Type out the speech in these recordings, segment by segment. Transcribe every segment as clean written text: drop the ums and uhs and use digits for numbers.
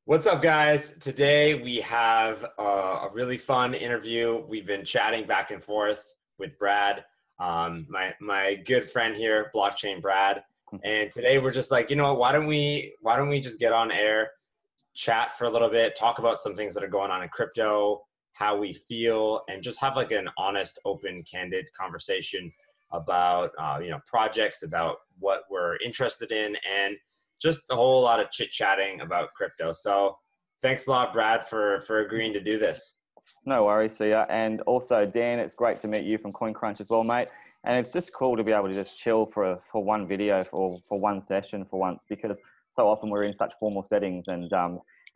What's up, guys? Today we have a really fun interview. We've been chatting back and forth with Brad, my good friend here, BlockchainBrad. And today we're just like, why don't we just get on air, chat for a little bit, talk about some things that are going on in crypto, how we feel, and just have like an honest, open, candid conversation about projects, about what we're interested in, and just a whole lot of chit-chatting about crypto. So thanks a lot, Brad, for agreeing to do this. No worries, see ya. And also, Dan, it's great to meet you from Crunch as well, mate. And it's just cool to be able to just chill for one video, for one session for once, because so often we're in such formal settings. And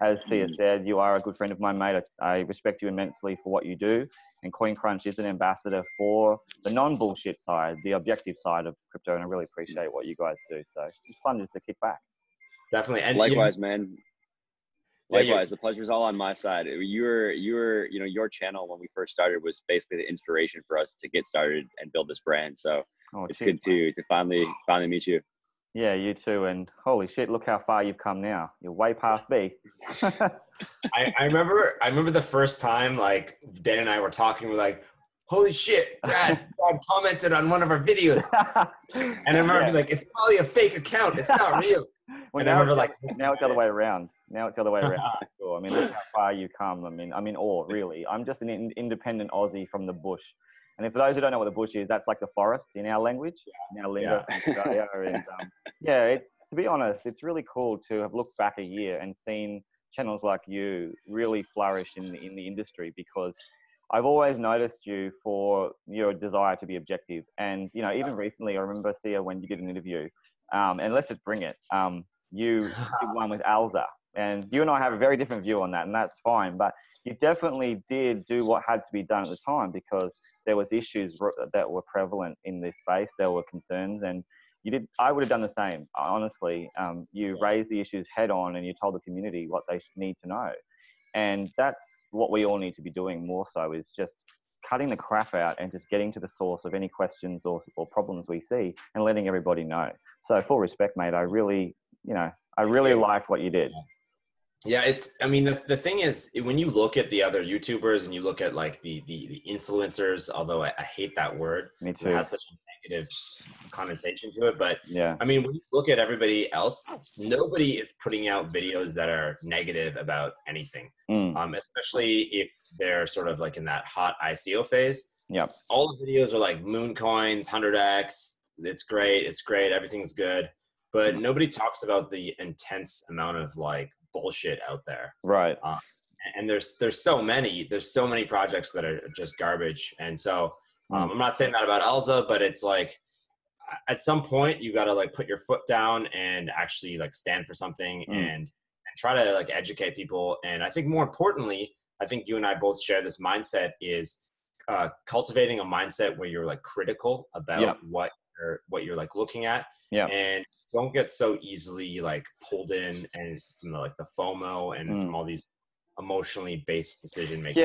as Sia said, you are a good friend of mine, mate. I respect you immensely for what you do. And Crunch is an ambassador for the non-bullshit side, the objective side of crypto. And I really appreciate what you guys do. So it's fun just to kick back. Definitely. And likewise, man. Likewise, the pleasure's all on my side. Your channel when we first started was basically the inspiration for us to get started and build this brand. So it's good to finally meet you. Yeah, you too. And holy shit, look how far you've come now. You're way past me. I remember the first time like Dan and I were talking, we're like, holy shit, Brad commented on one of our videos. And I remember like, it's probably a fake account. It's not real. Well, now it's the other way around. Cool. I mean, that's how far you come. I mean, really. I'm just an independent Aussie from the bush. And for those who don't know what the bush is, that's like the forest in our language, in our lingo from Australia. And to be honest, it's really cool to have looked back a year and seen channels like you really flourish in the industry, because I've always noticed you for your desire to be objective. And, even recently, I remember, Sia, when you did an interview, and let's just bring it. You did one with Alza, and you and I have a very different view on that, and that's fine. But you definitely did do what had to be done at the time, because there was issues that were prevalent in this space. There were concerns, and you did. I would have done the same, honestly. You raised the issues head on, and you told the community what they need to know. And that's what we all need to be doing more so, is just cutting the crap out and just getting to the source of any questions or problems we see and letting everybody know. So full respect, mate. I really liked what you did. Yeah, the thing is, when you look at the other YouTubers and you look at like the influencers, although I hate that word, Me too. It has such a negative connotation to it. But yeah, when you look at everybody else, nobody is putting out videos that are negative about anything, especially if they're sort of like in that hot ICO phase. Yep. All the videos are like moon coins, 100x. It's great. Everything's good. But nobody talks about the intense amount of like bullshit out there. Right. And there's so many projects that are just garbage. And so I'm not saying that about Alza, but it's like at some point you got to like put your foot down and actually like stand for something and try to like educate people. And I think more importantly, I think you and I both share this mindset, is cultivating a mindset where you're like critical about what you're like looking at, and don't get so easily like pulled in and from the FOMO and from all these emotionally based decision making.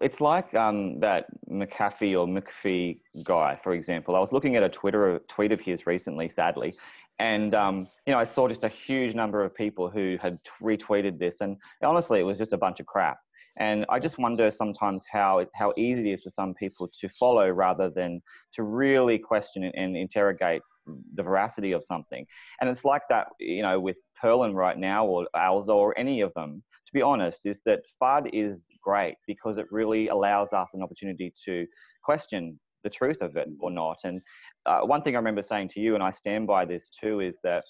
It's like that McAfee guy, for example. I was looking at a tweet of his recently, sadly, and I saw just a huge number of people who had retweeted this, and honestly, it was just a bunch of crap. And I just wonder sometimes how easy it is for some people to follow rather than to really question and interrogate the veracity of something. And it's like that, with Perlin right now, or Alza, or any of them, to be honest, is that FUD is great because it really allows us an opportunity to question the truth of it or not. And one thing I remember saying to you, and I stand by this too, is that,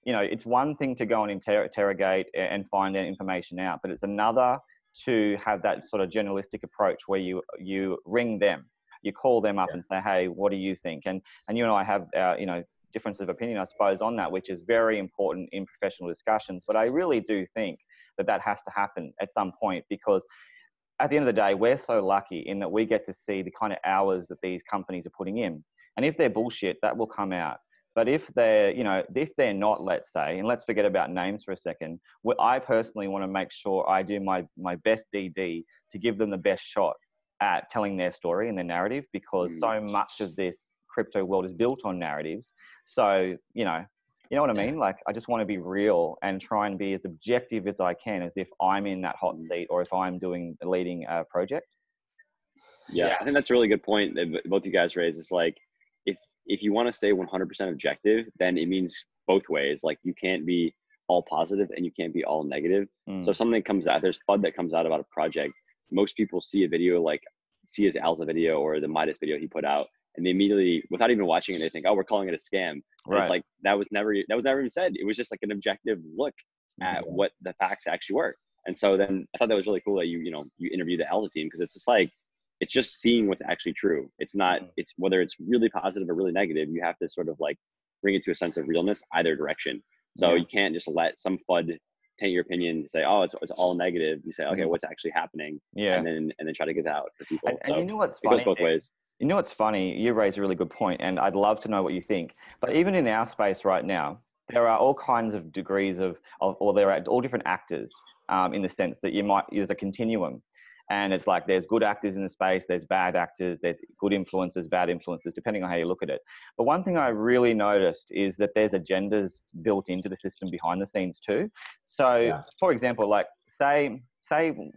it's one thing to go and interrogate and find that information out, but it's another to have that sort of journalistic approach where you ring them, you call them up and say, hey, what do you think? And you and I have difference of opinion, I suppose, on that, which is very important in professional discussions. But I really do think that has to happen at some point, because at the end of the day, we're so lucky in that we get to see the kind of hours that these companies are putting in. And if they're bullshit, that will come out. But if they're not, let's say, and let's forget about names for a second, I personally want to make sure I do my best DD to give them the best shot at telling their story and their narrative, because so much of this crypto world is built on narratives. So, You know what I mean? Like, I just want to be real and try and be as objective as I can, as if I'm in that hot seat or if I'm leading a project. Yeah, I think that's a really good point that both you guys raised. It's like, if you want to stay 100% objective, then it means both ways. Like, you can't be all positive and you can't be all negative. So if something comes out, there's FUD that comes out about a project. Most people see a video, like see his Alza video or the Midas video he put out, and they immediately, without even watching it, they think, oh, we're calling it a scam. Right. It's like, that was never even said. It was just like an objective look at what the facts actually were. And so then I thought that was really cool that you interviewed the Alza team, because it's just like, it's just seeing what's actually true. It's not, it's whether it's really positive or really negative, you have to sort of like bring it to a sense of realness either direction. So you can't just let some FUD taint your opinion, say, oh, it's all negative. You say, okay, what's actually happening? And then try to get that out for people. And so you know what's it funny? goes both ways. You know what's funny? You raise a really good point, and I'd love to know what you think. But even in our space right now, there are all kinds of degrees or there are all different actors in the sense that there's a continuum. And it's like, there's good actors in the space, there's bad actors, there's good influencers, bad influencers, depending on how you look at it. But one thing I really noticed is that there's agendas built into the system behind the scenes too. So for example, like say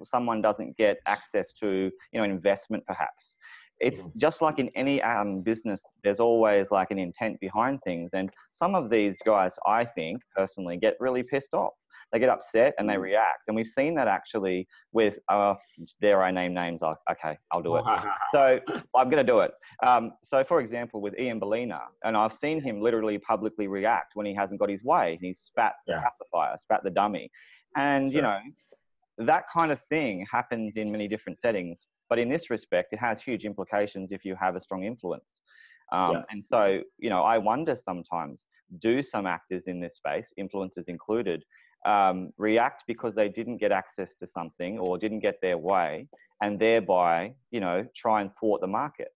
someone doesn't get access to, investment perhaps. It's just like in any business, there's always like an intent behind things. And some of these guys, I think personally, get really pissed off. They get upset and they react. And we've seen that actually with, dare I name names? Okay, I'll do it. So I'm going to do it. So for example, with Ian Bellina, and I've seen him literally publicly react when he hasn't got his way. He spat the pacifier, spat the dummy. And, that kind of thing happens in many different settings. But in this respect, it has huge implications if you have a strong influence. And so, I wonder sometimes, do some actors in this space, influencers included, react because they didn't get access to something or didn't get their way, and thereby, try and thwart the market?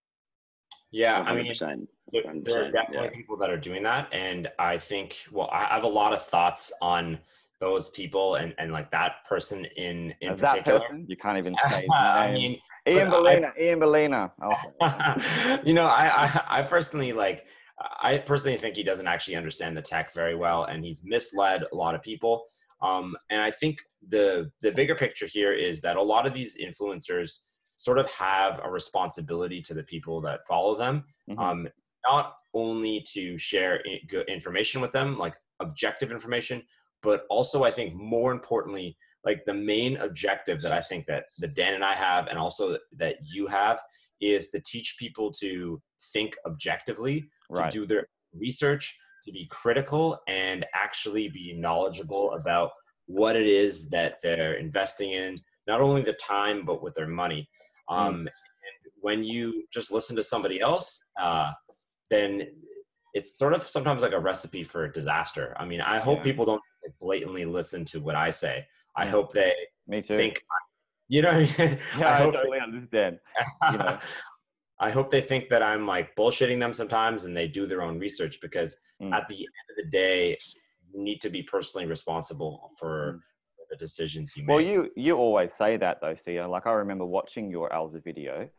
Yeah, 100%. I mean, there are definitely people that are doing that. And I think, I have a lot of thoughts on those people and like that person in particular. That person? You can't even say his name. I mean, Ian Bellina. I personally I personally think he doesn't actually understand the tech very well, and he's misled a lot of people. And I think the bigger picture here is that a lot of these influencers sort of have a responsibility to the people that follow them, not only to share good information with them, like objective information, but also I think more importantly, like the main objective that I think that Dan and I have, and also that you have, is to teach people to think objectively, to do their research, to be critical, and actually be knowledgeable about what it is that they're investing in, not only the time, but with their money. And when you just listen to somebody else, then it's sort of sometimes like a recipe for a disaster. I mean, I hope people don't blatantly listen to what I say. I hope they think, I totally understand. I hope they think that I'm like bullshitting them sometimes, and they do their own research, because at the end of the day, you need to be personally responsible for the decisions you make. Well, you always say that though, Sia. Like, I remember watching your Alza video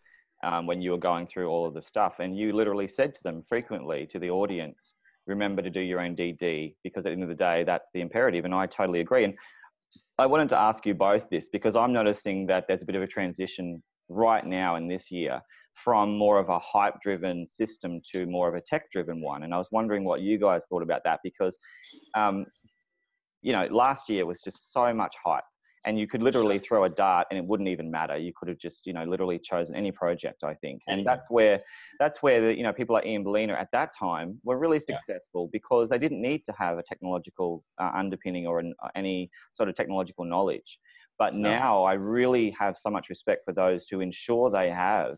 when you were going through all of the stuff, and you literally said to them frequently, to the audience, remember to do your own DD, because at the end of the day, that's the imperative. And I totally agree. And I wanted to ask you both this, because I'm noticing that there's a bit of a transition right now in this year from more of a hype-driven system to more of a tech-driven one. And I was wondering what you guys thought about that, because, last year was just so much hype, and you could literally throw a dart and it wouldn't even matter. You could have just, literally chosen any project, I think. And that's where the, people like Ian Bellina at that time were really successful, because they didn't need to have a technological underpinning or any sort of technological knowledge. But now I really have so much respect for those who ensure they have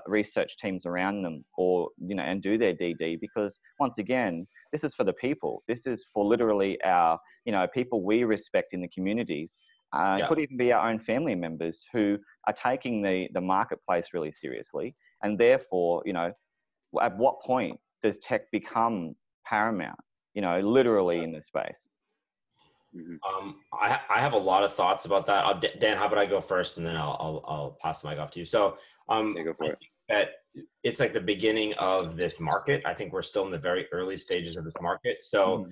research teams around them, or and do their DD, because once again, this is for the people. This is for literally our people we respect in the communities. It could even be our own family members who are taking the marketplace really seriously, and therefore, at what point does tech become paramount? Literally in this space. I have a lot of thoughts about that. Dan, how about I go first, and then I'll pass the mic off to you. So, go for it. That it's like the beginning of this market. I think we're still in the very early stages of this market. So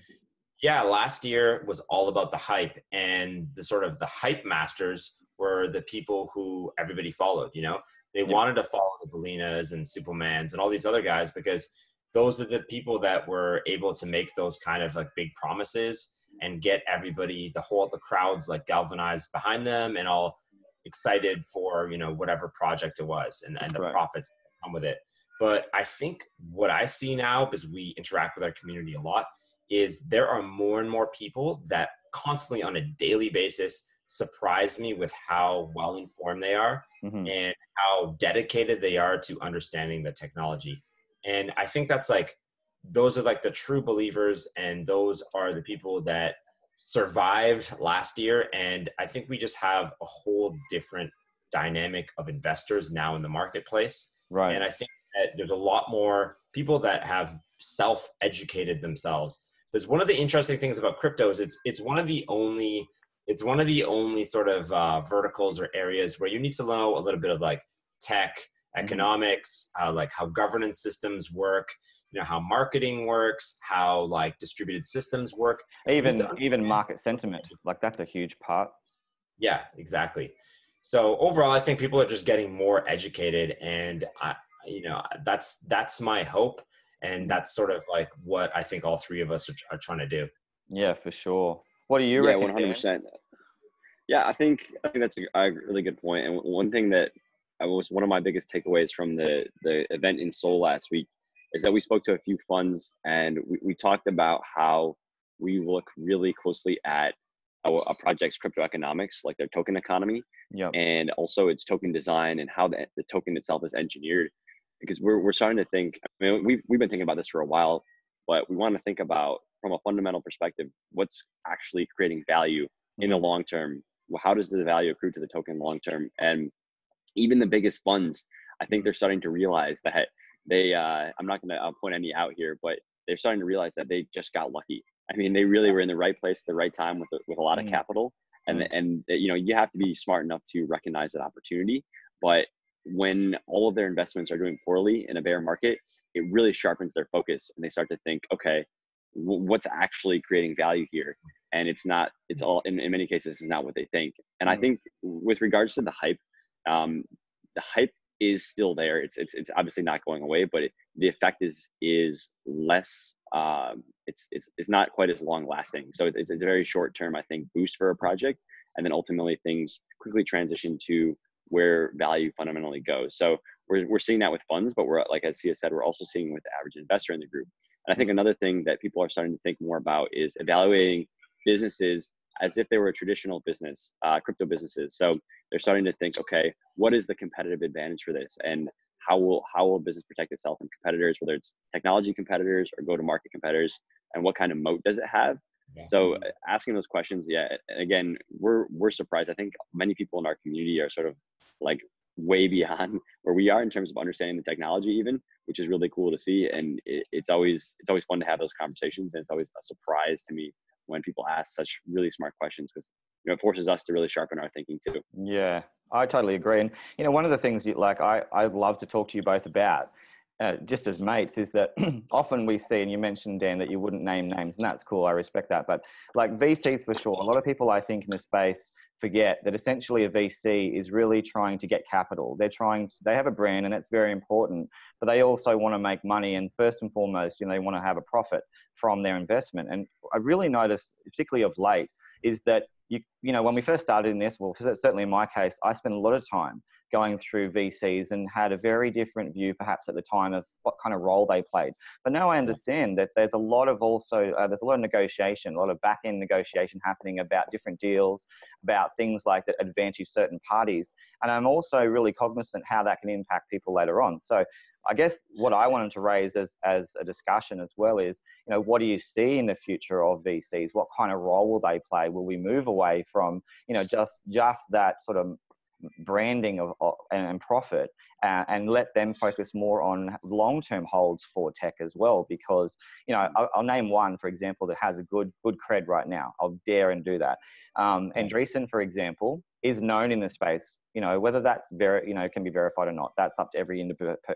yeah, last year was all about the hype, and the sort of the hype masters were the people who everybody followed, you know. They wanted to follow the Bolinas and Supermans and all these other guys because those are the people that were able to make those kind of like big promises and get everybody, the crowds like galvanized behind them and all excited for, you know, whatever project it was and the profits that come with it. But I think what I see now, because we interact with our community a lot, is there are more and more people that constantly on a daily basis surprise me with how well informed they are and how dedicated they are to understanding the technology. And I think that's like, those are like the true believers, and those are the people that survived last year. And I think we just have a whole different dynamic of investors now in the marketplace. Right. And I think that there's a lot more people that have self-educated themselves. Because one of the interesting things about crypto is it's one of the only sort of verticals or areas where you need to know a little bit of like tech, economics, like how governance systems work, you know, how marketing works, how like distributed systems work. Even market sentiment, like that's a huge part. Yeah, exactly. So overall, I think people are just getting more educated, and you know, that's my hope. And that's sort of like what I think all three of us are trying to do. Yeah, for sure. What do you reckon? 100%. Yeah, I think that's a really good point. And one thing that was one of my biggest takeaways from the event in Seoul last week is that we spoke to a few funds, and we talked about how we look really closely at a project's crypto economics, like their token economy, and also its token design and how the token itself is engineered. Because we're starting to think, I mean, we've been thinking about this for a while, but we want to think about from a fundamental perspective, what's actually creating value in the long term. How does the value accrue to the token long term? And even the biggest funds, I think they're starting to realize that they, I'm not going to point any out here, but they're starting to realize that they just got lucky. I mean, they really were in the right place at the right time with a lot of capital. And you know, you have to be smart enough to recognize that opportunity. But when all of their investments are doing poorly in a bear market, it really sharpens their focus, and they start to think, okay, what's actually creating value here? And it's all in many cases is not what they think. And I think with regards to the hype is still there. It's obviously not going away, but the effect is less. It's not quite as long lasting. So it's a very short term, I think, boost for a project, and then ultimately things quickly transition to where value fundamentally goes. So we're seeing that with funds, but we're, like as Sia said, we're also seeing with the average investor in the group. And I think another thing that people are starting to think more about is evaluating businesses as if they were a traditional business, crypto businesses. So they're starting to think, okay, what is the competitive advantage for this? And how will a business protect itself from competitors, whether it's technology competitors or go-to-market competitors, and what kind of moat does it have? So asking those questions, again, we're surprised. I think many people in our community are sort of like way beyond where we are in terms of understanding the technology even, which is really cool to see. And it's always fun to have those conversations. And it's always a surprise to me when people ask such really smart questions, because, you know, it forces us to really sharpen our thinking too. Yeah, I totally agree. And, you know, one of the things I'd love to talk to you both about, just as mates, is that often we see, and you mentioned, Dan, that you wouldn't name names, and that's cool. I respect that. But like VCs for sure, a lot of people I think in the space forget that essentially a VC is really trying to get capital. They have a brand, and it's very important, but they also want to make money. And first and foremost, you know, they want to have a profit from their investment. And I really noticed, particularly of late, is that you know, when we first started in this, well, certainly in my case, I spent a lot of time going through VCs and had a very different view perhaps at the time of what kind of role they played. But now I understand that there's a lot of negotiation, a lot of back-end negotiation happening about different deals, about things like that advantage certain parties. And I'm also really cognizant how that can impact people later on. So I guess what I wanted to raise as a discussion as well is, you know, what do you see in the future of VCs? What kind of role will they play? Will we move away from, you know, just that sort of branding and profit, and let them focus more on long-term holds for tech as well? Because, you know, I'll name one, for example, that has a good cred right now. I'll dare and do that. Andreessen, for example, is known in the space. You know, whether that's can be verified or not, that's up to every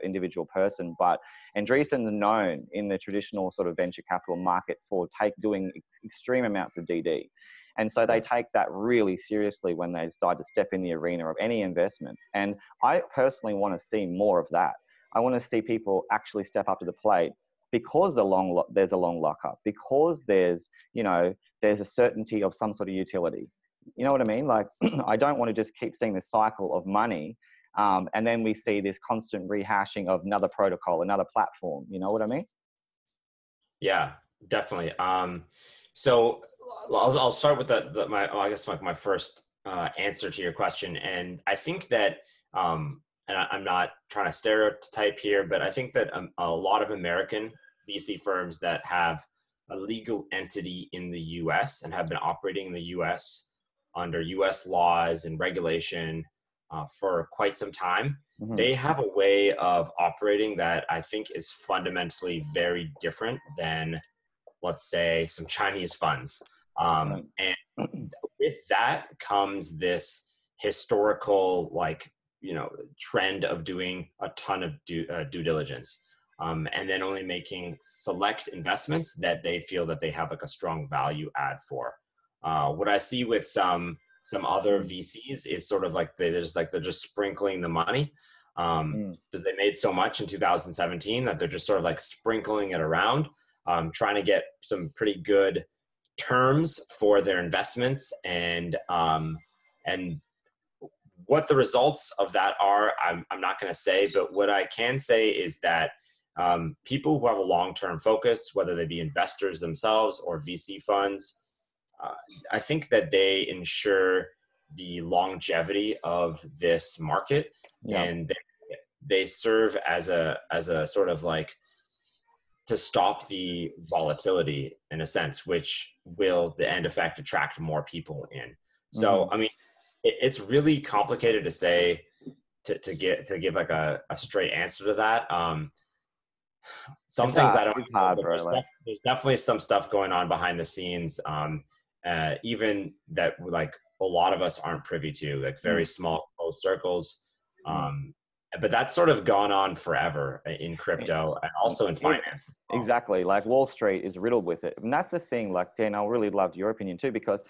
individual person. But Andreessen is known in the traditional sort of venture capital market for doing extreme amounts of DD. And so they take that really seriously when they decide to step in the arena of any investment. And I personally want to see more of that. I want to see people actually step up to the plate because there's a long lockup, because there's a certainty of some sort of utility. You know what I mean? Like, I don't want to just keep seeing this cycle of money, and then we see this constant rehashing of another protocol, another platform. You know what I mean? Yeah, definitely. So I'll start with my first answer to your question, and I think that, and I'm not trying to stereotype here, but I think that a lot of American VC firms that have a legal entity in the U.S. and have been operating in the U.S. under U.S. laws and regulation for quite some time, they have a way of operating that I think is fundamentally very different than, let's say, some Chinese funds. And with that comes this historical, trend of doing a ton of due diligence, and then only making select investments that they feel that they have like a strong value add for. What I see with some other VCs is sort of like they're just sprinkling the money, because they made so much in 2017 that they're just sort of like sprinkling it around, trying to get some pretty good terms for their investments, and what the results of that are, I'm not going to say, but what I can say is that people who have a long-term focus, whether they be investors themselves or VC funds, I think that they ensure the longevity of this market, and they serve as a sort of like to stop the volatility in a sense, which will the end effect attract more people in. So, I mean, it's really complicated to say, to give like a straight answer to that. Some things I don't know, but there's definitely some stuff going on behind the scenes, even that like a lot of us aren't privy to, like very small closed circles. But that's sort of gone on forever in crypto and also in finance as well. Exactly. Like Wall Street is riddled with it. And that's the thing, like, Dan, I really loved your opinion too, because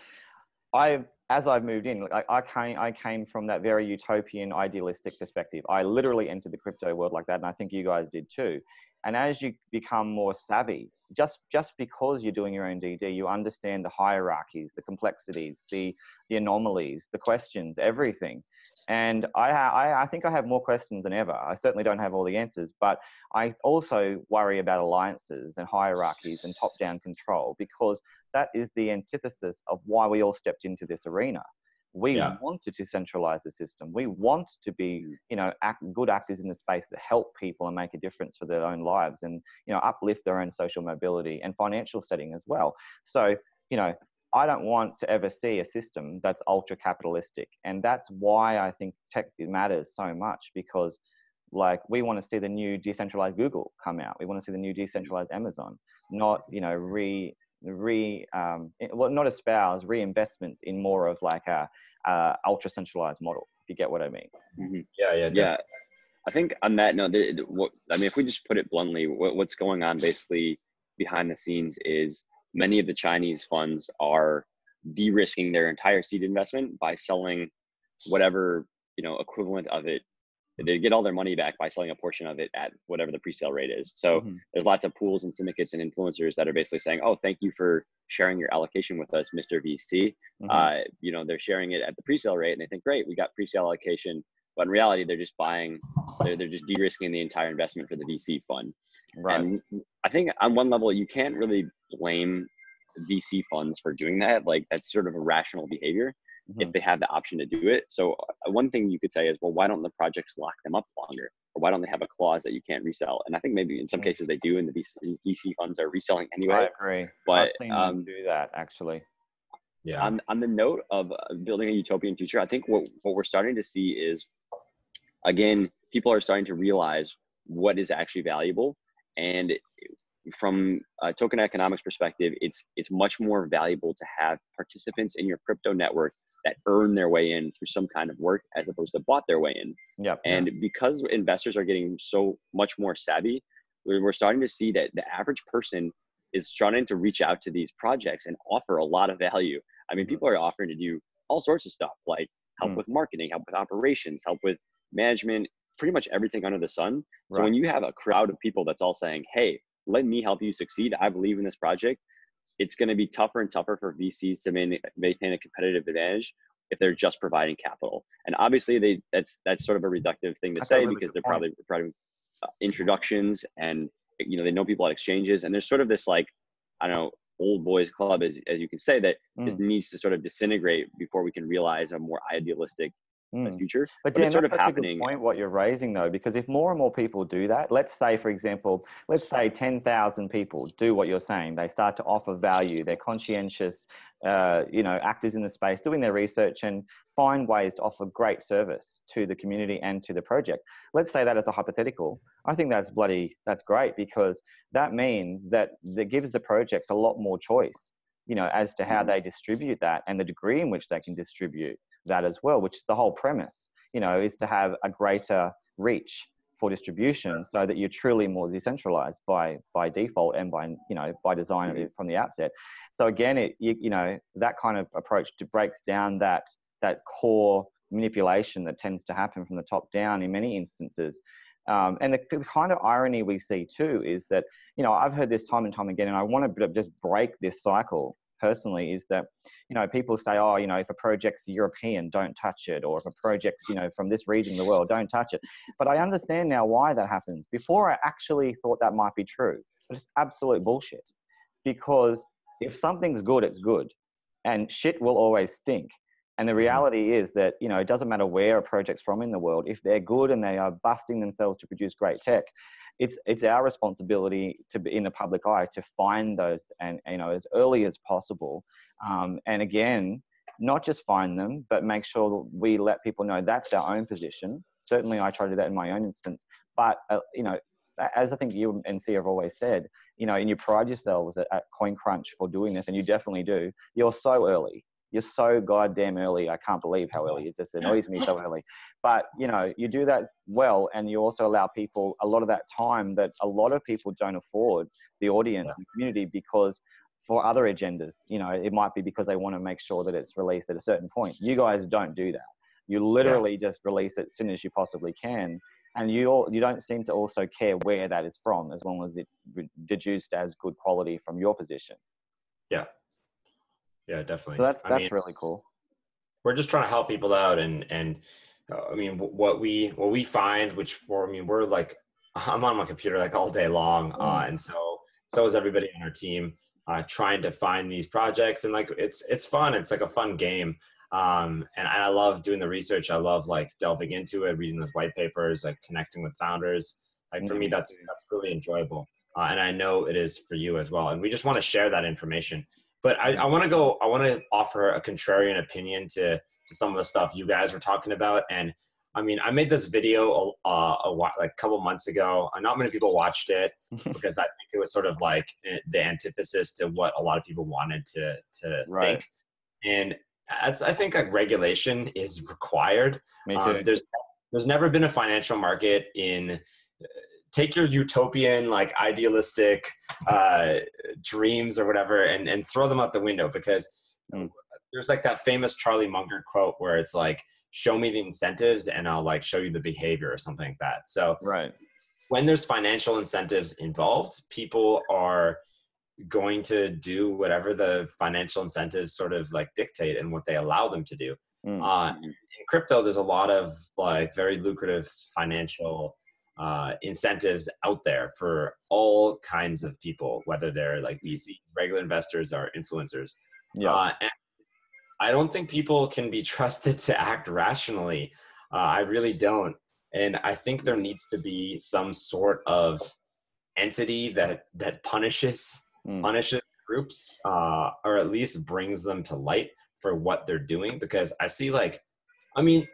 as I've moved in, I came from that very utopian, idealistic perspective. I literally entered the crypto world like that, and I think you guys did too. And as you become more savvy, just because you're doing your own DD, you understand the hierarchies, the complexities, the anomalies, the questions, everything. And I think I have more questions than ever. I certainly don't have all the answers, but I also worry about alliances and hierarchies and top-down control, because that is the antithesis of why we all stepped into this arena. We want to decentralize the system. We want to be, good actors in the space that help people and make a difference for their own lives, and, uplift their own social mobility and financial setting as well. So, I don't want to ever see a system that's ultra capitalistic. And that's why I think tech matters so much, because like we want to see the new decentralized Google come out. We want to see the new decentralized Amazon, not, not espouse reinvestments in more of like a ultra centralized model, if you get what I mean. Yeah. I think on that note, if we just put it bluntly, what's going on basically behind the scenes is many of the Chinese funds are de-risking their entire seed investment by selling whatever, equivalent of it. They get all their money back by selling a portion of it at whatever the pre-sale rate is. So there's lots of pools and syndicates and influencers that are basically saying, oh, thank you for sharing your allocation with us, Mr. VC. They're sharing it at the pre-sale rate, and they think, great, we got pre-sale allocation. But in reality, they're just they're just de-risking the entire investment for the VC fund. Right. And I think on one level, you can't really blame VC funds for doing that. Like, that's sort of a rational behavior if they have the option to do it. So one thing you could say is, well, why don't the projects lock them up longer? Or why don't they have a clause that you can't resell? And I think maybe in some cases they do, and the VC funds are reselling anyway. I agree. But I've seen them do that, actually. Yeah. On the note of building a utopian future, I think what we're starting to see is, again, people are starting to realize what is actually valuable. And from a token economics perspective, it's much more valuable to have participants in your crypto network that earn their way in through some kind of work as opposed to bought their way in. Yep. And because investors are getting so much more savvy, we're starting to see that the average person is starting to reach out to these projects and offer a lot of value. I mean, people are offering to do all sorts of stuff, like help with marketing, help with operations, help with management, pretty much everything under the sun. So when you have a crowd of people that's all saying, hey, let me help you succeed, I believe in this project, it's going to be tougher and tougher for VCs to maintain a competitive advantage if they're just providing capital. And obviously that's sort of a reductive thing to say, because they're probably providing introductions, and they know people at exchanges, and there's sort of this, like, I don't know, old boys club, as you can say, that this needs to sort of disintegrate before we can realize a more idealistic future. But Dan, it's sort that's of such happening. A good point what you're raising, though, because if more and more people do that, let's say, for example, 10,000 people do what you're saying. They start to offer value. They're conscientious, actors in the space, doing their research and find ways to offer great service to the community and to the project. Let's say that as a hypothetical. I think that's great, because that means that gives the projects a lot more choice, as to how they distribute that and the degree in which they can distribute that as well, which is the whole premise, is to have a greater reach for distribution, so that you're truly more decentralized by default and by design from the outset. So again, that kind of approach breaks down that core manipulation that tends to happen from the top down in many instances. And the kind of irony we see too is that, I've heard this time and time again, and I want to just break this cycle personally, is that, people say, oh, if a project's European, don't touch it. Or if a project's, from this region of the world, don't touch it. But I understand now why that happens. Before, I actually thought that might be true, but it's absolute bullshit. Because if something's good, it's good, and shit will always stink. And the reality is that, it doesn't matter where a project's from in the world. If they're good and they are busting themselves to produce great tech, it's our responsibility to be in the public eye to find those and, as early as possible. And again, not just find them, but make sure we let people know that's our own position. Certainly I try to do that in my own instance. But, as I think you and C have always said, and you pride yourselves at CoinCrunch for doing this, and you definitely do, you're so early. You're so goddamn early. I can't believe how early. It just annoys me so early. But, you do that well, and you also allow people a lot of that time that a lot of people don't afford, the audience, the community, because for other agendas, it might be because they want to make sure that it's released at a certain point. You guys don't do that. You literally just release it as soon as you possibly can. And you don't seem to also care where that is from, as long as it's deduced as good quality from your position. Yeah. Yeah, definitely. So that's really cool. We're just trying to help people out, and I mean, what we find, we're like, I'm on my computer like all day long, and so is everybody on our team, trying to find these projects, and like it's fun. It's like a fun game, and I love doing the research. I love like delving into it, reading those white papers, like connecting with founders. Like for me, that's really enjoyable, and I know it is for you as well. And we just want to share that information. But I want to offer a contrarian opinion to some of the stuff you guys were talking about. And I mean, I made this video like a couple months ago. Not many people watched it because I think it was sort of like the antithesis to what a lot of people wanted to think. And I think like regulation is required. Me too. There's never been a financial market in take your utopian, like idealistic dreams or whatever and throw them out the window, because there's like that famous Charlie Munger quote where it's like, show me the incentives and I'll like show you the behavior or something like that. So when there's financial incentives involved, people are going to do whatever the financial incentives sort of like dictate and what they allow them to do. In crypto, there's a lot of like very lucrative financial incentives out there for all kinds of people, whether they're like VC, regular investors, or influencers. And I don't think people can be trusted to act rationally. I really don't. And I think there needs to be some sort of entity that punishes groups, or at least brings them to light for what they're doing. Because I see like, I mean,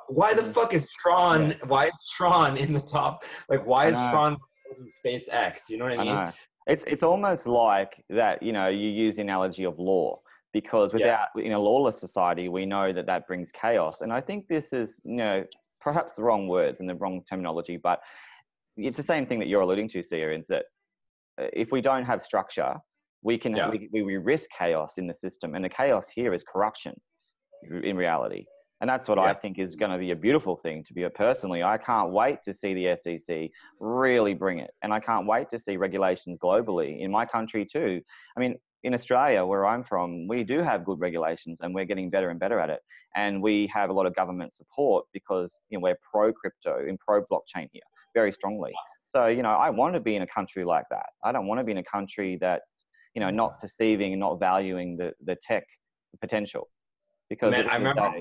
why the fuck is Tron? Why is Tron in the top? Like, why is Tron SpaceX. You know what I I mean? know. It's almost like that, you use the analogy of law, because without, in a lawless society, we know that that brings chaos. And I think this is, perhaps the wrong words and the wrong terminology, but it's the same thing that you're alluding to, Sia, is that if we don't have structure, we can we risk chaos in the system. And the chaos here is corruption in reality. And that's what I think is going to be a beautiful thing to be personally. I can't wait to see the SEC really bring it. And I can't wait to see regulations globally in my country too. I mean, in Australia, where I'm from, we do have good regulations and we're getting better and better at it. And we have a lot of government support because, we're pro-crypto and pro-blockchain here very strongly. So, I want to be in a country like that. I don't want to be in a country that's, not perceiving and not valuing the tech potential. Because I remember,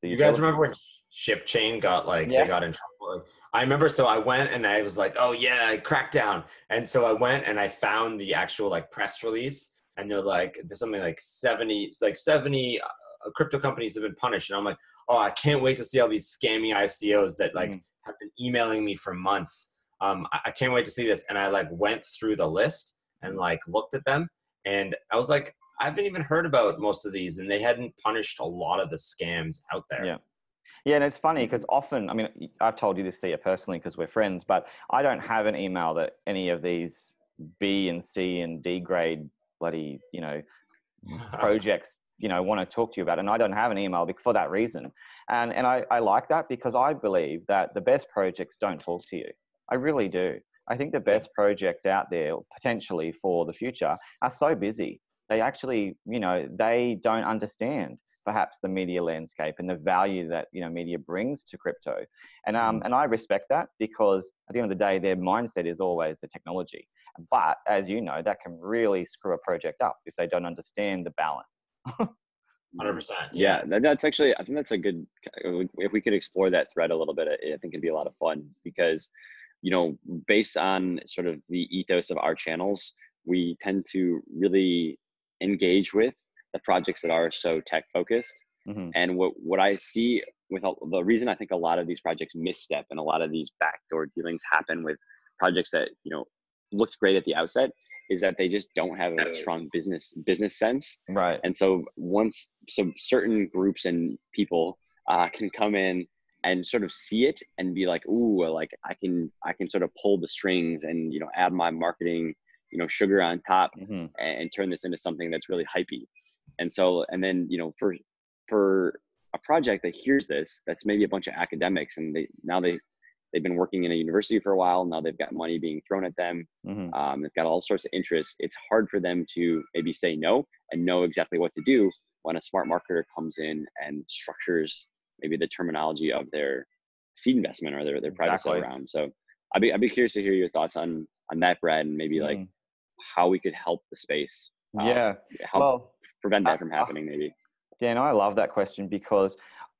you guys remember when ShipChain got they got in trouble? I remember, so I went and I was like, oh yeah, crackdown. And so I went and I found the actual press release, and they're like, there's something like 70 crypto companies have been punished. And I'm like, oh, I can't wait to see all these scammy ICOs that have been emailing me for months. I can't wait to see this. And I went through the list and looked at them, and I was like, I haven't even heard about most of these, and they hadn't punished a lot of the scams out there. Yeah, and it's funny because often, I mean, I've told you this, Sia, personally, because we're friends, but I don't have an email that any of these B and C and D grade bloody, projects, want to talk to you about. And I don't have an email for that reason. And I like that, because I believe that the best projects don't talk to you. I really do. I think the best projects out there potentially for the future are so busy. They actually, they don't understand perhaps the media landscape and the value that, media brings to crypto. And I respect that, because at the end of the day, their mindset is always the technology. But as you know, that can really screw a project up if they don't understand the balance. 100%. Yeah, that's actually, I think that's a good, if we could explore that thread a little bit, I think it'd be a lot of fun, because, based on sort of the ethos of our channels, we tend to really engage with the projects that are so tech focused. And what I see with the reason I think a lot of these projects misstep and a lot of these backdoor dealings happen with projects that, looked great at the outset, is that they just don't have a strong business sense. Right. And so certain groups and people can come in and sort of see it and be like, ooh, I can sort of pull the strings and, add my marketing, sugar on top and turn this into something that's really hypey. And so, and then, for a project that hears this, that's maybe a bunch of academics, and they've been working in a university for a while. Now they've got money being thrown at them. They've got all sorts of interests. It's hard for them to maybe say no and know exactly what to do when a smart marketer comes in and structures maybe the terminology of their seed investment or their private sale round. So I'd be curious to hear your thoughts on that, Brad, and maybe how we could help the space. Prevent that from happening, maybe. Dan, I love that question, because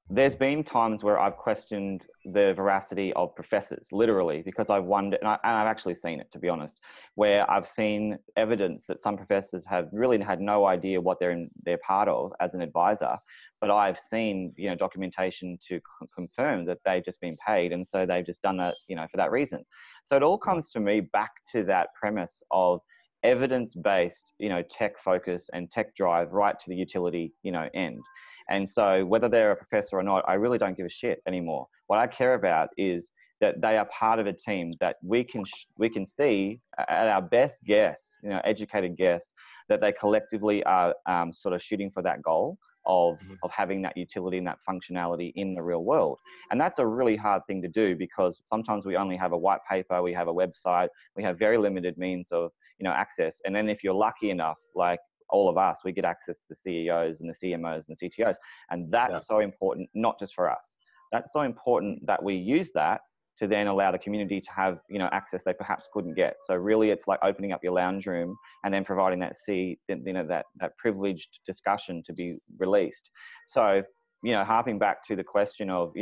there's been times where I've questioned the veracity of professors, literally, because I've wondered, and I've actually seen it, to be honest, where I've seen evidence that some professors have really had no idea what they're part of as an advisor, but I've seen, documentation to confirm that they've just been paid, and so they've just done that, for that reason. So it all comes to me back to that premise of evidence-based, tech focus and tech drive right to the utility, end. And so whether they're a professor or not, I really don't give a shit anymore. What I care about is that they are part of a team that we can see at our best guess, educated guess, that they collectively are sort of shooting for that goal of having that utility and that functionality in the real world. And that's a really hard thing to do, because sometimes we only have a white paper, we have a website, we have very limited means of, access. And then if you're lucky enough, like all of us, we get access to the CEOs and the CMOs and the CTOs. And that's so important, not just for us. That's so important that we use that to then allow the community to have, access they perhaps couldn't get. So really it's like opening up your lounge room and then providing that that privileged discussion to be released. So, harping back to the question of,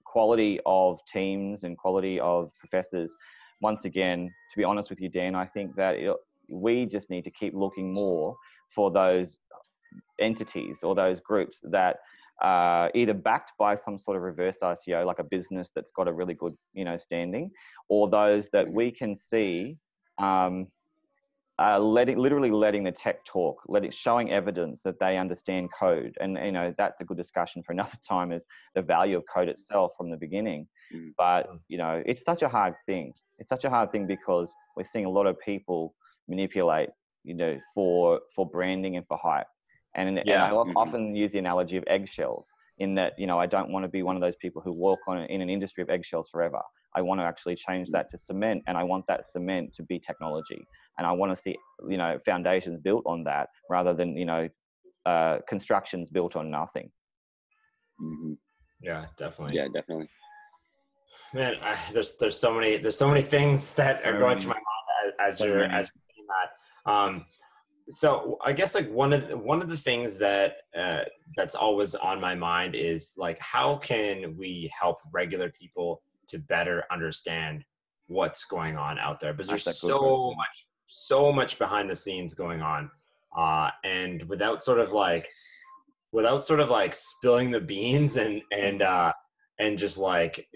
quality of teams and quality of professors, once again, to be honest with you, Dan, I think that we just need to keep looking more for those entities or those groups that either backed by some sort of reverse ICO, like a business that's got a really good, standing, or those that we can see literally letting the tech talk, showing evidence that they understand code. And, that's a good discussion for another time, is the value of code itself from the beginning. But, it's such a hard thing. It's such a hard thing because we're seeing a lot of people manipulate, for branding and for hype. And I often use the analogy of eggshells, in that, I don't want to be one of those people who walk in an industry of eggshells forever. I want to actually change that to cement, and I want that cement to be technology. And I want to see, foundations built on that rather than, constructions built on nothing. Yeah, definitely. Yeah, definitely. Man, there's so many things that are going through my mind as you're saying that. So I guess like one of the things that that's always on my mind is like, how can we help regular people to better understand what's going on out there? Because there's so much behind the scenes going on, and without sort of like spilling the beans and just like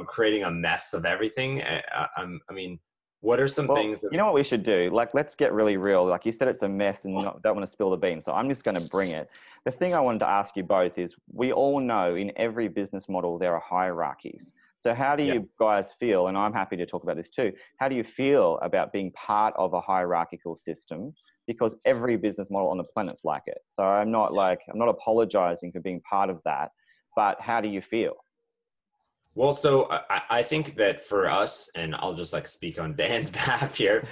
creating a mess of everything. I mean, what are some things that... You know what we should do? Like, let's get really real. Like you said, it's a mess and you don't want to spill the beans. So I'm just going to bring it. The thing I wanted to ask you both is, we all know in every business model, there are hierarchies. So how do you guys feel? And I'm happy to talk about this too. How do you feel about being part of a hierarchical system? Because every business model on the planet's like it. So I'm not apologizing for being part of that, but how do you feel? Well, so I think that for us, and I'll just like speak on Dan's behalf here,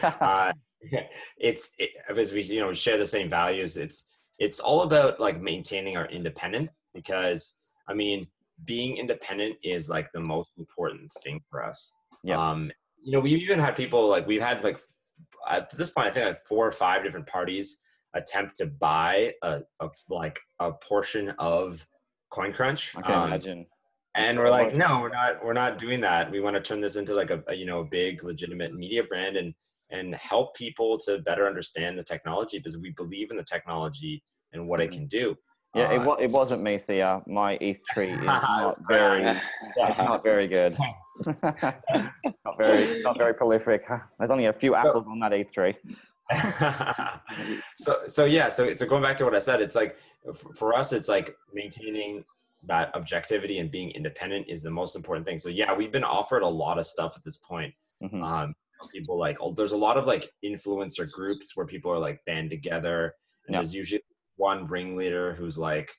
as we share the same values. It's all about like maintaining our independence, because I mean, being independent is like the most important thing for us. Yeah. We've even had people we've had at this point, I think like 4 or 5 different parties attempt to buy a portion of CoinCrunch. I can imagine. And we're like, no, we're not doing that. We want to turn this into like a big legitimate media brand and help people to better understand the technology, because we believe in the technology and what it can do. Yeah, it wasn't me, Sia. My ETH tree is not very good. not very prolific. There's only a few apples on that ETH tree. So going back to what I said, it's like for us, it's like maintaining that objectivity and being independent is the most important thing. So yeah, we've been offered a lot of stuff at this point. People there's a lot of like influencer groups where people are like band together, and there's usually one ringleader who's like,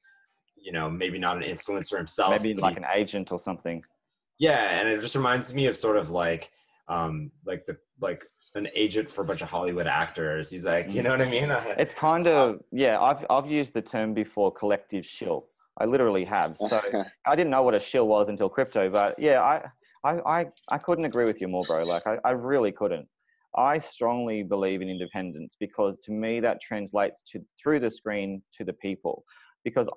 maybe not an influencer himself, maybe like an agent or something. Yeah, and it just reminds me of sort of like an agent for a bunch of Hollywood actors. He's like, you know what I mean? It's kind of I've used the term before, collective shill. I literally have. So I didn't know what a shill was until crypto, but yeah, I couldn't agree with you more, bro. Like I really couldn't. I strongly believe in independence, because to me that translates through the screen to the people. Because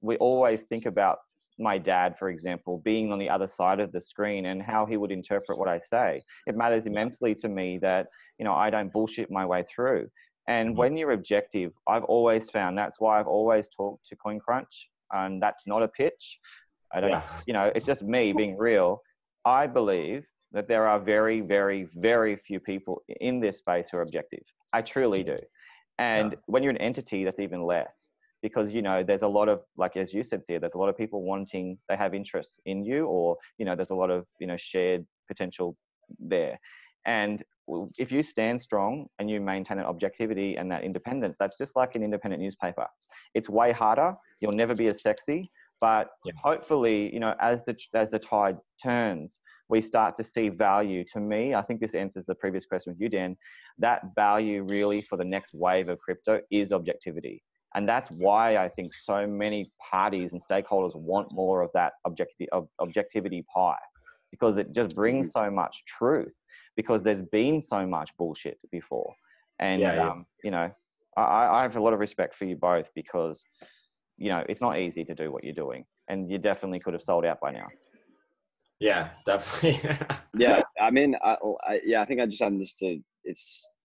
we always think about my dad, for example, being on the other side of the screen and how he would interpret what I say. It matters immensely to me that, I don't bullshit my way through. And when you're objective, I've always found that's why I've always talked to CoinCrunch, and that's not a pitch. I don't, it's just me being real. I believe that there are very, very, very few people in this space who are objective. I truly do. And when you're an entity, that's even less, because, there's a lot of, like, as you said, Sia, there's a lot of people they have interests in you, or, there's a lot of, shared potential there. And if you stand strong and you maintain an objectivity and that independence, that's just like an independent newspaper. It's way harder. You'll never be as sexy, but hopefully, as the tide turns, we start to see value. To me, I think this answers the previous question with you, Dan. That value really for the next wave of crypto is objectivity. And that's why I think so many parties and stakeholders want more of that objectivity pie, because it just brings so much truth, because there's been so much bullshit before. And, I have a lot of respect for you both, because, it's not easy to do what you're doing, and you definitely could have sold out by now. Yeah, definitely. Yeah. I mean, I think I just understood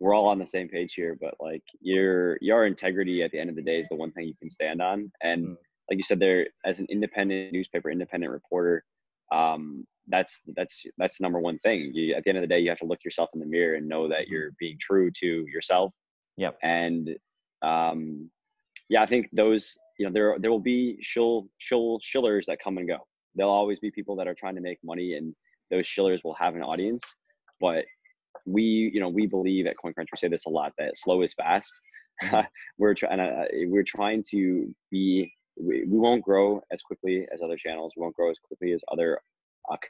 we're all on the same page here, but like your integrity at the end of the day is the one thing you can stand on. And like you said there, as an independent newspaper, independent reporter, that's the number one thing. At the end of the day, you have to look yourself in the mirror and know that you're being true to yourself. Yep. And yeah, I think those, there will be shillers that come and go. There'll always be people that are trying to make money, and those shillers will have an audience. But we believe at CoinCrunch, we say this a lot, that slow is fast. We're trying to be, we won't grow as quickly as other channels. We won't grow as quickly as other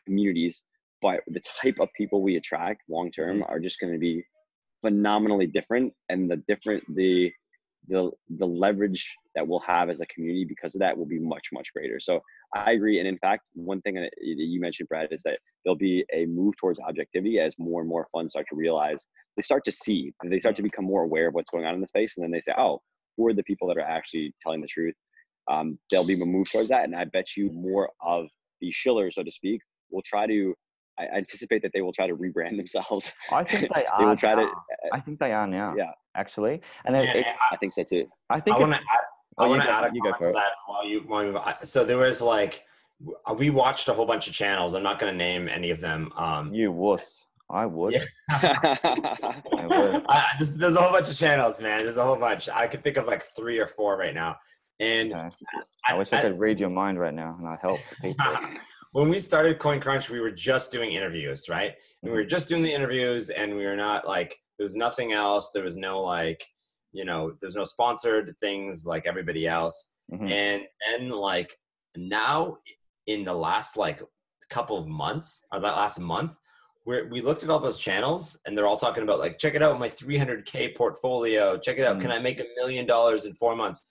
communities, but the type of people we attract long term are just going to be phenomenally different, and the leverage that we'll have as a community because of that will be much, much greater. So I agree. And in fact, one thing that you mentioned, Brad, is that there'll be a move towards objectivity as more and more funds start to realize, they start to become more aware of what's going on in the space. And then they say, oh, who are the people that are actually telling the truth? There'll be a move towards that. And I bet you more of the shillers, so to speak, will try to, I anticipate that they will try to rebrand themselves. I think they are. They will try now. to. I think they are now. Yeah, actually, and I think so too. I think I want to add a comment to that while you so there was like, we watched a whole bunch of channels. I'm not going to name any of them. You wuss. I would. Yeah. I would. There's a whole bunch of channels, man. There's a whole bunch. I could think of like 3 or 4 right now. And okay. I wish I could read your mind right now, and I'd help people. When we started CoinCrunch, we were just doing interviews, right? And we were just doing the interviews, and we were not like, there was nothing else. There was no like, there's no sponsored things like everybody else. And like now in the last like couple of months, or that last month, we looked at all those channels, and they're all talking about like, check it out, my 300K portfolio. Check it out. Can I make $1 million in 4 months?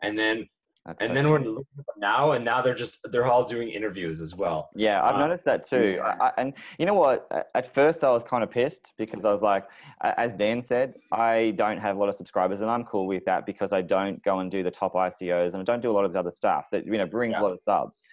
And then we're looking at them now, and now they're all doing interviews as well. Yeah, I've noticed that too. Yeah. And you know what? At first I was kind of pissed because I was like, as Dan said, I don't have a lot of subscribers, and I'm cool with that because I don't go and do the top ICOs, and I don't do a lot of the other stuff that, brings a lot of subs.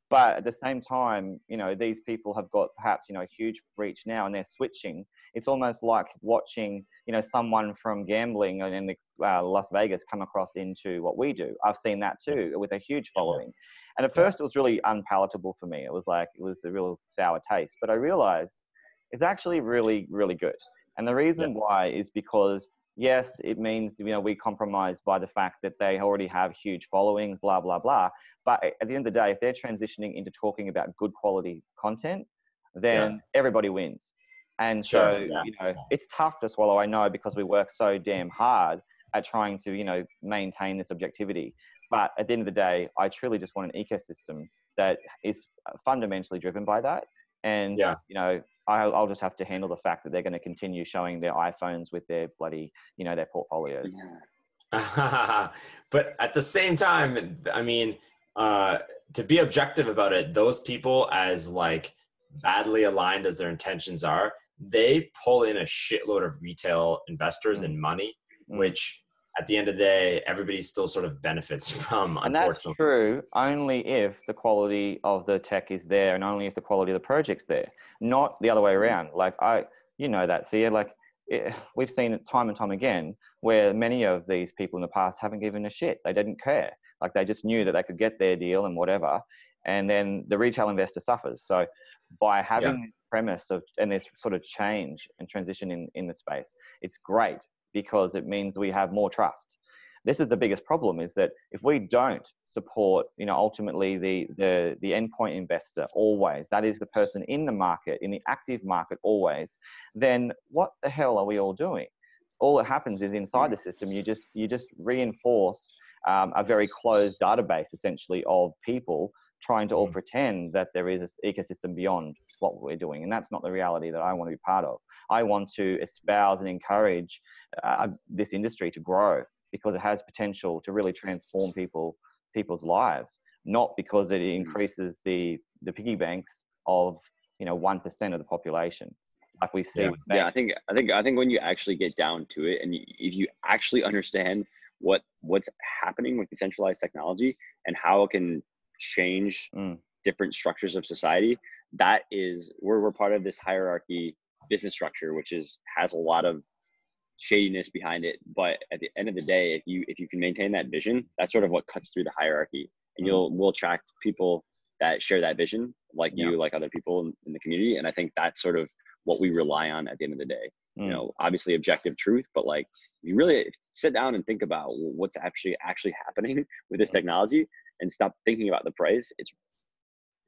But at the same time, these people have got perhaps, a huge reach now, and they're switching. It's almost like watching, someone from gambling in the Las Vegas come across into what we do. I've seen that too, with a huge following. And at first it was really unpalatable for me. It was a real sour taste, but I realized it's actually really, really good. And the reason why is because, yes, it means, we compromise by the fact that they already have huge followings, blah, blah, blah. But at the end of the day, if they're transitioning into talking about good quality content, then everybody wins. And so, it's tough to swallow, I know, because we work so damn hard at trying to, maintain this objectivity. But at the end of the day, I truly just want an ecosystem that is fundamentally driven by that. And, I'll just have to handle the fact that they're going to continue showing their iPhones with their bloody, their portfolios. But at the same time, I mean, to be objective about it, those people, as like badly aligned as their intentions are, they pull in a shitload of retail investors and money, which at the end of the day, everybody still sort of benefits from, and that's true only if the quality of the tech is there, and only if the quality of the project's there, not the other way around. Like we've seen it time and time again, where many of these people in the past haven't given a shit. They didn't care. Like, they just knew that they could get their deal and whatever. And then the retail investor suffers. So by having this premise and this sort of change and transition in the space, it's great, because it means we have more trust. This is the biggest problem, is that if we don't support, ultimately the endpoint investor always, that is the person in the market, in the active market always, then what the hell are we all doing? All that happens is inside the system, you just reinforce a very closed database, essentially, of people trying to all pretend that there is this ecosystem beyond what we're doing. And that's not the reality that I want to be part of. I want to espouse and encourage this industry to grow, because it has potential to really transform people's lives, not because it increases the piggy banks of 1% of the population, like we see. I think when you actually get down to it, and if you actually understand what's happening with decentralized technology and how it can change different structures of society, that is, we're part of this hierarchy business structure, which has a lot of shadiness behind it. But at the end of the day, if you can maintain that vision, that's sort of what cuts through the hierarchy, and we'll attract people that share that vision, like you, like other people in the community. And I think that's sort of what we rely on at the end of the day. You know, obviously objective truth, but like you really sit down and think about what's actually happening with this technology and stop thinking about the price. It's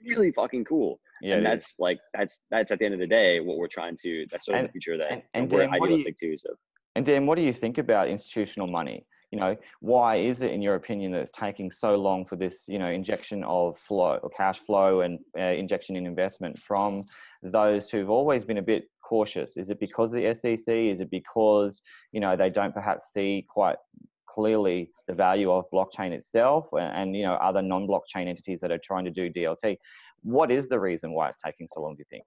really fucking cool. Yeah, and that's at the end of the day what we're trying to, that's sort of the future that we're idealistic to. So, and Dan, what do you think about institutional money? You know, why is it, in your opinion, that it's taking so long for this, you know, injection of flow or cash flow and injection in investment from those who've always been a bit cautious? Is it because of the SEC? Is it because, you know, they don't perhaps see quite clearly the value of blockchain itself and you know, other non-blockchain entities that are trying to do DLT? What is the reason why it's taking so long, do you think?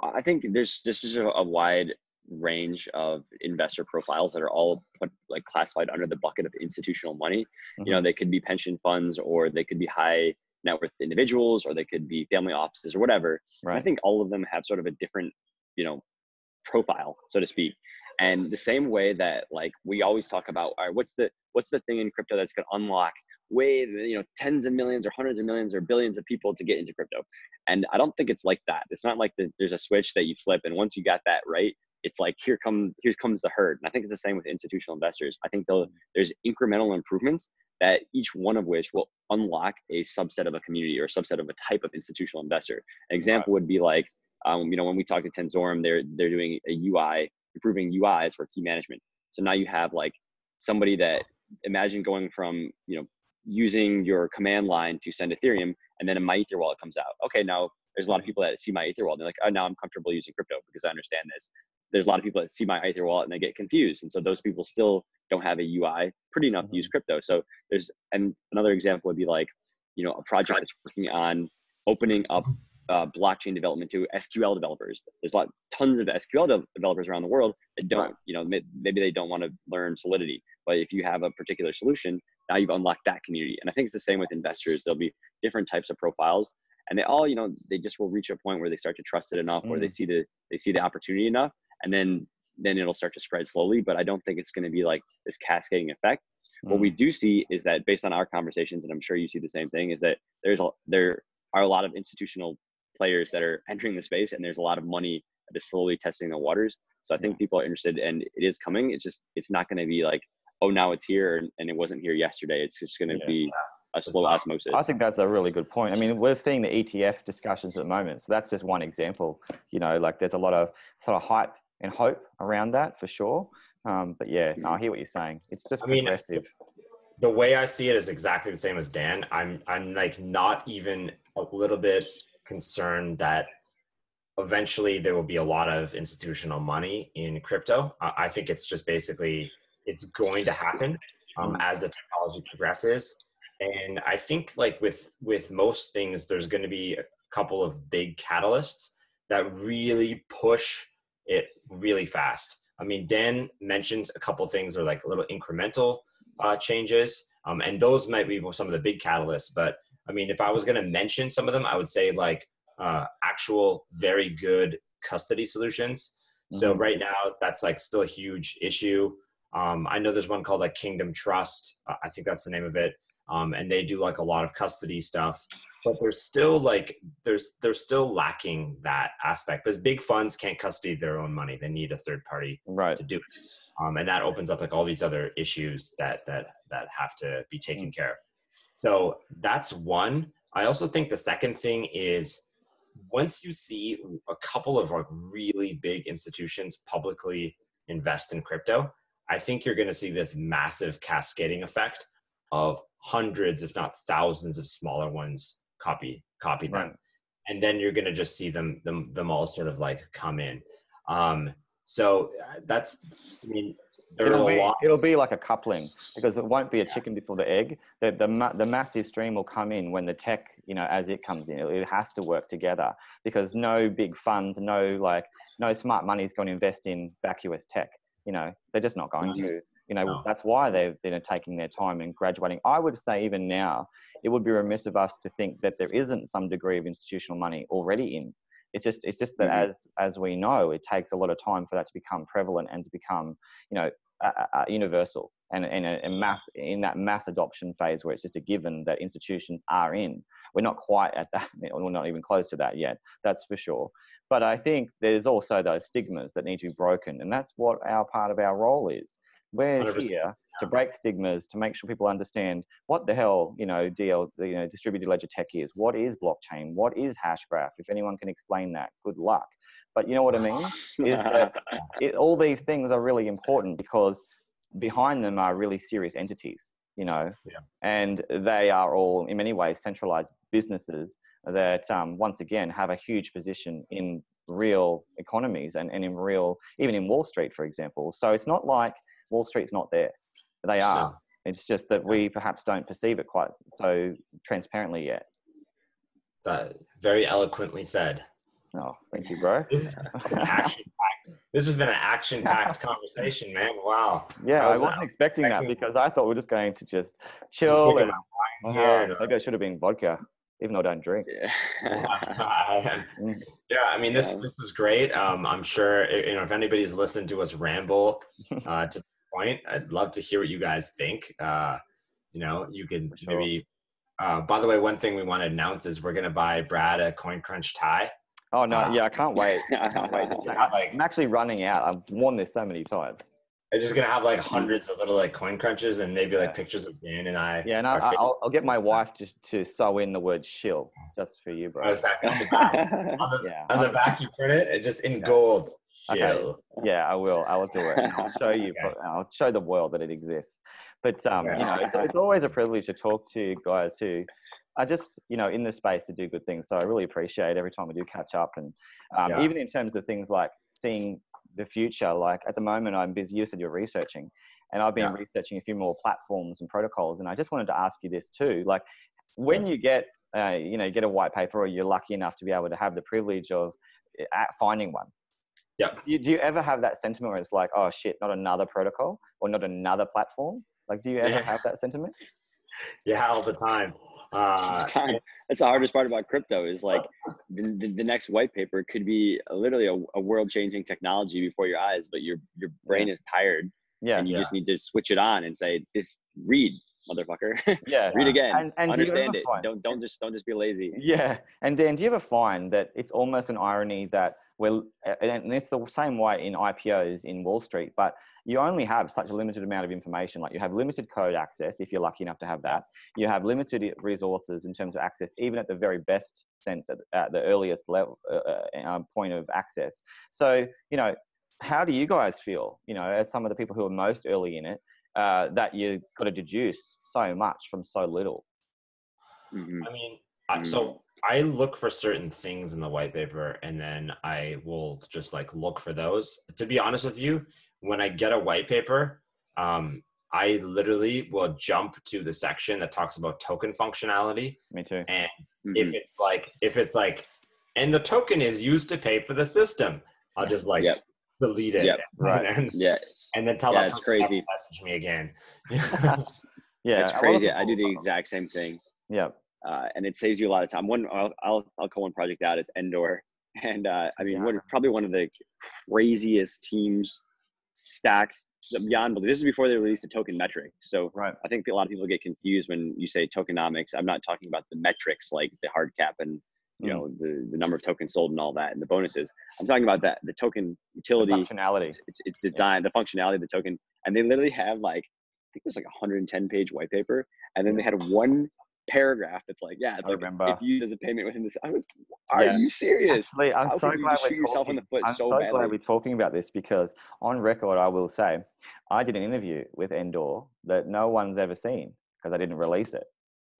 I think this is a wide range of investor profiles that are all classified under the bucket of institutional money. You know, they could be pension funds, or they could be high net worth individuals, or they could be family offices or whatever. Right. I think all of them have sort of a different, you know, profile, so to speak. And the same way that like we always talk about, all right, what's the thing in crypto that's going to unlock tens of millions or hundreds of millions or billions of people to get into crypto? And I don't think it's like that. It's not like there's a switch that you flip and once you got that right, it's like here comes the herd. And I think it's the same with institutional investors. I think there's incremental improvements that each one of which will unlock a subset of a community or a subset of a type of institutional investor. An example would be like, when we talk to Tenzorum, they're doing a UI, improving UIs for key management. So now you have like somebody that, imagine going from, using your command line to send Ethereum, and then a My Ether wallet comes out. Okay, now there's a lot of people that see My Ether wallet and they're like, oh, now I'm comfortable using crypto because I understand this. There's a lot of people that see My Ether wallet and they get confused. And so those people still don't have a UI pretty enough to use crypto. So and another example would be like, a project that's working on opening up blockchain development to SQL developers. There's tons of SQL developers around the world that don't, maybe they don't want to learn Solidity, but if you have a particular solution, now you've unlocked that community. And I think it's the same with investors. There'll be different types of profiles, and they all, they just will reach a point where they start to trust it enough, or they see the opportunity enough, and then it'll start to spread slowly. But I don't think it's going to be like this cascading effect. What we do see is that, based on our conversations, and I'm sure you see the same thing, is that there are a lot of institutional players that are entering the space, and there's a lot of money that is slowly testing the waters. So I think people are interested, and it is coming. It's not going to be like, oh, now it's here and it wasn't here yesterday. It's just going to be a slow osmosis. I think that's a really good point. I mean, we're seeing the ETF discussions at the moment. So that's just one example. Like there's a lot of sort of hype and hope around that for sure. But yeah, no, I hear what you're saying. It's just progressive. The way I see it is exactly the same as Dan. I'm like not even a little bit concerned that eventually there will be a lot of institutional money in crypto. I think it's just basically, it's going to happen as the technology progresses. And I think like with most things, there's going to be a couple of big catalysts that really push it really fast. I mean, Dan mentioned a couple of things that are like little incremental changes, and those might be some of the big catalysts. But I mean, if I was going to mention some of them, I would say like actual very good custody solutions. So right now, that's like still a huge issue. I know there's one called like Kingdom Trust. I think that's the name of it. And they do like a lot of custody stuff, but there's still like, they're still lacking that aspect, because big funds can't custody their own money. They need a third party to do it. And that opens up like all these other issues that have to be taken care of. So that's one. I also think the second thing is, once you see a couple of like really big institutions publicly invest in crypto, I think you're going to see this massive cascading effect of hundreds, if not thousands of smaller ones copy them. And then you're going to just see them all sort of like come in. So that's, I mean, it'll be like a coupling, because it won't be a chicken before the egg. The massive stream will come in when the tech, as it comes in. It has to work together, because no big funds, no smart money is going to invest in vacuous tech. They're just not going to. That's why they've been taking their time and graduating. I would say even now, it would be remiss of us to think that there isn't some degree of institutional money already in. It's just that as we know, it takes a lot of time for that to become prevalent and to become, universal. and in that mass adoption phase where it's just a given that institutions are in. We're not quite at that, we're not even close to that yet, that's for sure. But I think there's also those stigmas that need to be broken, and that's what part of our role is. We're 100%. here to break stigmas, to make sure people understand what the hell, distributed ledger tech is. What is blockchain? What is Hashgraph? If anyone can explain that, good luck. But you know what I mean? Is that all these things are really important because behind them are really serious entities, and they are all in many ways centralized businesses that once again have a huge position in real economies and even in Wall Street, for example. So it's not like Wall Street's not there. They are. No. It's just that we perhaps don't perceive it quite so transparently yet. Very eloquently said. Oh, thank you, bro. This has been an action-packed conversation, man. Wow. Yeah, I wasn't expecting that because I thought we were just going to just chill. Maybe I should have been vodka, even though I don't drink. Yeah, I mean, this is great. I'm sure, if anybody's listened to us ramble to the point, I'd love to hear what you guys think. You can maybe, by the way, one thing we want to announce is we're going to buy Brad a Coin Crunch tie. Oh, no. Yeah, I can't wait. I'm actually running out. I've worn this so many times. It's just going to have like hundreds of little like coin crunches and maybe like pictures of Dan and I. Yeah, and I'll get my wife just to sew in the word shill just for you, bro. Oh, exactly. On the back you print it and just in gold. Okay. Yeah, I will do it. I'll show you. Okay. I'll show the world that it exists. But, it's always a privilege to talk to guys who are just, in the space to do good things. So I really appreciate every time we do catch up. And even in terms of things like seeing the future, like at the moment I'm busy. You said you're researching, and I've been researching a few more platforms and protocols. And I just wanted to ask you this too. Like when you get, get a white paper, or you're lucky enough to be able to have the privilege of finding one. Yeah. Do you ever have that sentiment where it's like, oh shit, not another protocol or not another platform? Like, do you ever have that sentiment? Yeah, all the time. That's the hardest part about crypto is like the next white paper could be literally a world-changing technology before your eyes, but your brain is tired. Yeah. And you just need to switch it on and say, read, motherfucker. Yeah. Read again. And understand it. Don't just be lazy. Yeah. And Dan, do you ever find that it's almost an irony that and it's the same way in IPOs in Wall Street, but you only have such a limited amount of information. Like you have limited code access if you're lucky enough to have that. You have limited resources in terms of access, even at the very best sense at the earliest level point of access. So, how do you guys feel, as some of the people who are most early in it, that you've got to deduce so much from so little? Mm-hmm. I mean, so I look for certain things in the white paper, and then I will just like look for those. To be honest with you, when I get a white paper, I literally will jump to the section that talks about token functionality. Me too. And if it's like, and the token is used to pay for the system, I'll just delete it. Yep. Right. And then tell that person to message me again. It's crazy. I do the exact same thing. Yeah. And it saves you a lot of time. I'll call one project out as Endor. And probably one of the craziest teams stacked beyond belief. This is before they released the token metric. So I think a lot of people get confused when you say tokenomics. I'm not talking about the metrics like the hard cap and the number of tokens sold and all that and the bonuses. I'm talking about the token utility, the functionality. It's designed, the functionality of the token. And they literally have I think it was 110-page white paper. And then they had one paragraph that's like, if you does a payment within this, are you serious? Actually, I'm so glad we're talking about this, because on record, I will say, I did an interview with Endor that no one's ever seen because I didn't release it.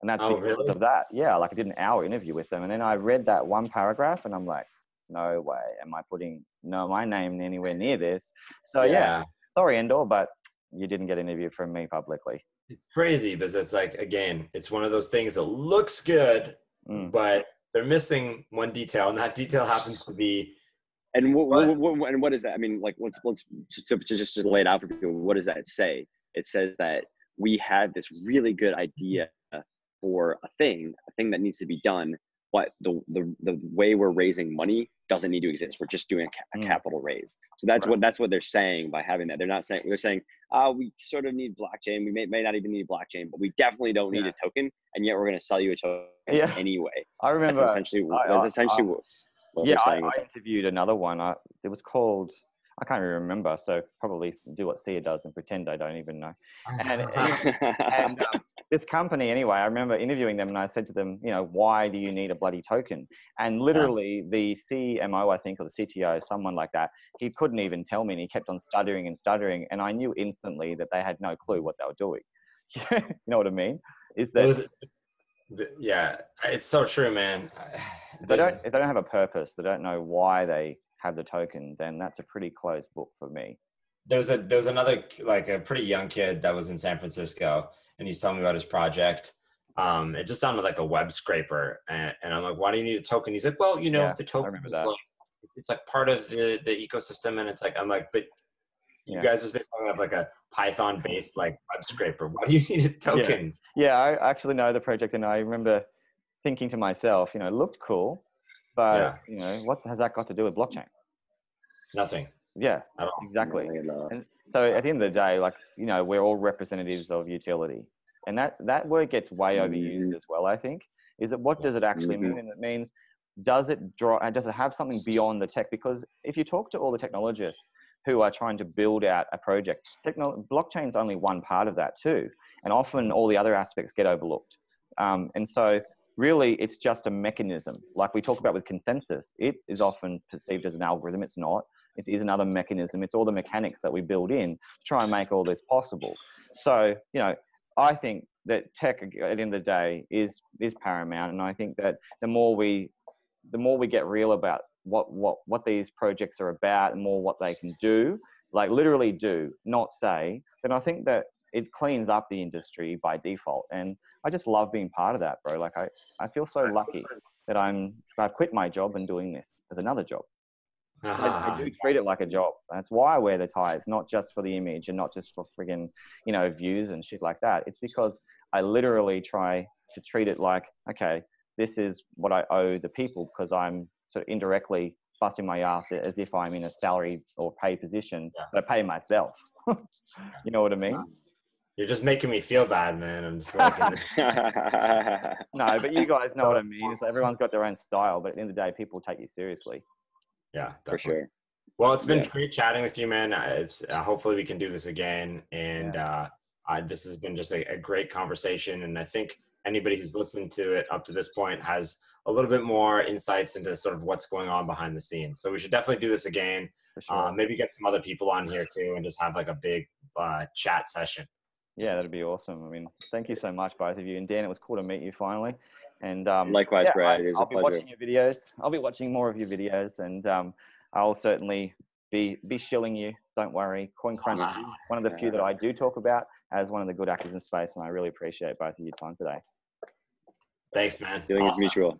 And that's because of that. Yeah, I did an hour interview with them. And then I read that one paragraph and I'm like, no way am I putting my name anywhere near this. So sorry, Endor, but you didn't get an interview from me publicly. It's crazy because it's like, again, it's one of those things that looks good, but they're missing one detail, and that detail happens to be. And what is that? I mean, let's just lay it out for people. What does that say? It says that we have this really good idea for a thing that needs to be done, but the way we're raising money doesn't need to exist. We're just doing a capital raise. So that's what they're saying by having that. They're saying, we sort of need blockchain. We may not even need blockchain, but we definitely don't need a token. And yet we're going to sell you a token anyway. I remember. That's essentially what they're saying. I interviewed another one. It was called, I can't even remember. So probably do what Sia does and pretend I don't even know. And this company, anyway, I remember interviewing them and I said to them, why do you need a bloody token? And literally the CMO, I think, or the CTO, someone like that, he couldn't even tell me and he kept on stuttering and stuttering. And I knew instantly that they had no clue what they were doing. You know what I mean? Is that... Yeah, it's so true, man. If they don't have a purpose, they don't know why they have the token, then that's a pretty closed book for me. There was another, like, a pretty young kid that was in San Francisco, and he's telling me about his project. It just sounded like a web scraper, and I'm like, why do you need a token? He's like, well, the token is like, it's like part of the ecosystem, and it's like, I'm like, but you guys just basically have like a Python based like web scraper. Why do you need a token? Yeah, I actually know the project, and I remember thinking to myself, it looked cool, but what has that got to do with blockchain? Nothing. Yeah, exactly. And so at the end of the day, like, we're all representatives of utility, and that word gets way overused as well. I think is that what does it actually mean? And it means, does it have something beyond the tech? Because if you talk to all the technologists who are trying to build out a project, blockchain is only one part of that too, and often all the other aspects get overlooked. And so really, it's just a mechanism. Like we talk about with consensus, it is often perceived as an algorithm. It's not. It is another mechanism. It's all the mechanics that we build in to try and make all this possible. So, I think that tech at the end of the day is paramount. And I think that the more we get real about what these projects are about and more what they can do, like literally do, not say, then I think that it cleans up the industry by default. And I just love being part of that, bro. Like I feel so lucky that I've quit my job and doing this as another job. I do treat it like a job. That's why I wear the tie. It's not just for the image and not just for friggin', views and shit like that. It's because I literally try to treat it like, okay, this is what I owe the people, because I'm sort of indirectly busting my ass as if I'm in a salary or pay position, but I pay myself. You know what I mean? You're just making me feel bad, man. I'm just like... No, but you guys know what I mean. It's like everyone's got their own style, but at the end of the day, people take you seriously. Yeah, definitely. For sure. Well, it's been great chatting with you, man. It's hopefully we can do this again. And this has been just a great conversation. And I think anybody who's listened to it up to this point has a little bit more insights into sort of what's going on behind the scenes. So we should definitely do this again. For sure. Maybe get some other people on here too, and just have like a big chat session. Yeah, that'd be awesome. I mean, thank you so much, both of you. And Dan, it was cool to meet you finally. And likewise, Brad. It was a pleasure. I'll be watching your videos. I'll be watching more of your videos, and I'll certainly be shilling you. Don't worry. Crunch is one of the few that I do talk about as one of the good actors in space, and I really appreciate both of your time today. Thanks, man. Feeling is mutual.